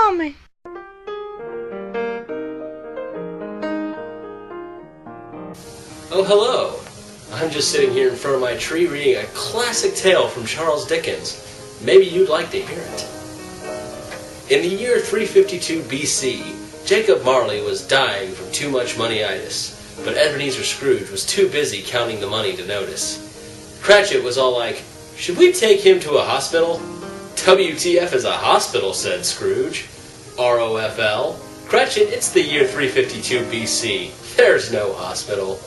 coming. Oh, hello. I'm just sitting here in front of my tree reading a classic tale from Charles Dickens. Maybe you'd like to hear it. In the year 352 BC, Jacob Marley was dying from too much moneyitis, but Ebenezer Scrooge was too busy counting the money to notice. Cratchit was all like, "Should we take him to a hospital?" "WTF is a hospital," said Scrooge. "ROFL. Cratchit, it's the year 352 BC. There's no hospital."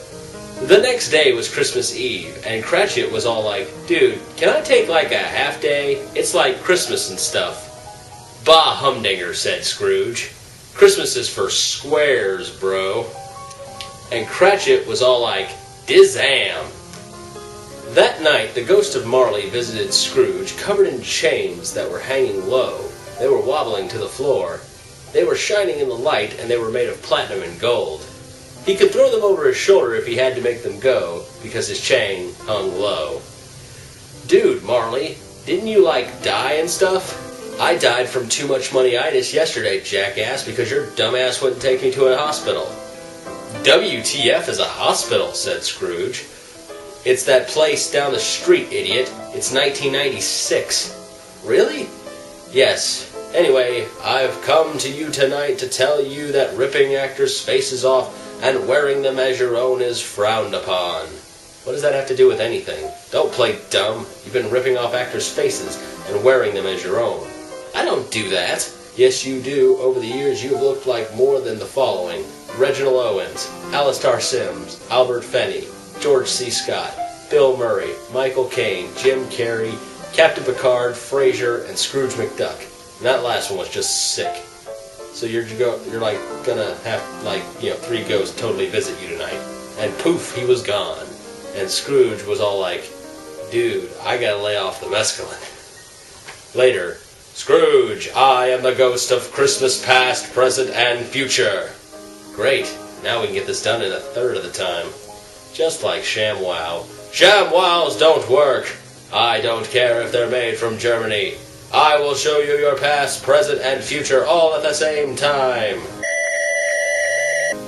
The next day was Christmas Eve, and Cratchit was all like, "Dude, can I take like a half day? It's like Christmas and stuff." "Bah humdinger," said Scrooge. "Christmas is for squares, bro." And Cratchit was all like, "Dizam." That night, the ghost of Marley visited Scrooge, covered in chains that were hanging low. They were wobbling to the floor. They were shining in the light, and they were made of platinum and gold. He could throw them over his shoulder if he had to make them go, because his chain hung low. "Dude, Marley, didn't you, die and stuff?" "I died from too much moneyitis yesterday, jackass, because your dumbass wouldn't take me to a hospital." "WTF is a hospital," said Scrooge. "It's that place down the street, idiot. It's 1996. "Really?" "Yes. Anyway, I've come to you tonight to tell you that ripping actors' faces off and wearing them as your own is frowned upon." "What does that have to do with anything?" "Don't play dumb. You've been ripping off actors' faces and wearing them as your own." "I don't do that." "Yes, you do. Over the years, you've looked like more than the following: Reginald Owens, Alistair Sims, Albert Finney, George C. Scott, Bill Murray, Michael Caine, Jim Carrey, Captain Picard, Frasier, and Scrooge McDuck. And that last one was just sick. So you're gonna have, 3 ghosts totally visit you tonight. And poof, he was gone. And Scrooge was all like, "Dude, I gotta lay off the mescaline." Later, "Scrooge, I am the ghost of Christmas past, present, and future." "Great, now we can get this done in a third of the time." "Just like ShamWow." "ShamWows don't work. I don't care if they're made from Germany. I will show you your past, present, and future all at the same time.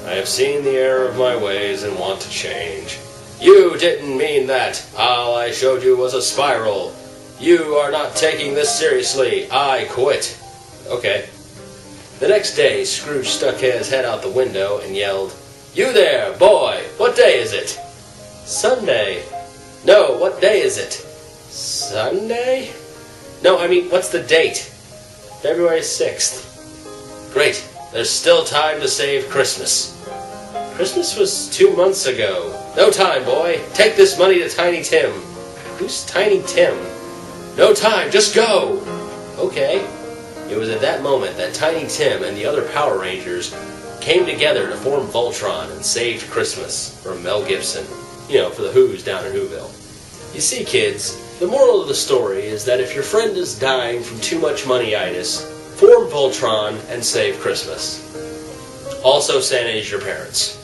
I have seen the error of my ways and want to change." "You didn't mean that. All I showed you was a spiral. You are not taking this seriously. I quit." "Okay." The next day, Scrooge stuck his head out the window and yelled, "You there, boy! What day is it?" "Sunday." "No, what day is it?" "Sunday?" "No, I mean, what's the date?" "February 6th. "Great. There's still time to save Christmas." "Christmas was 2 months ago." "No time, boy. Take this money to Tiny Tim." "Who's Tiny Tim?" "No time. Just go." "Okay." It was at that moment that Tiny Tim and the other Power Rangers came together to form Voltron and saved Christmas from Mel Gibson. For the Who's down in Whoville. You see, kids, the moral of the story is that if your friend is dying from too much moneyitis, form Voltron and save Christmas. Also, Santa's your parents.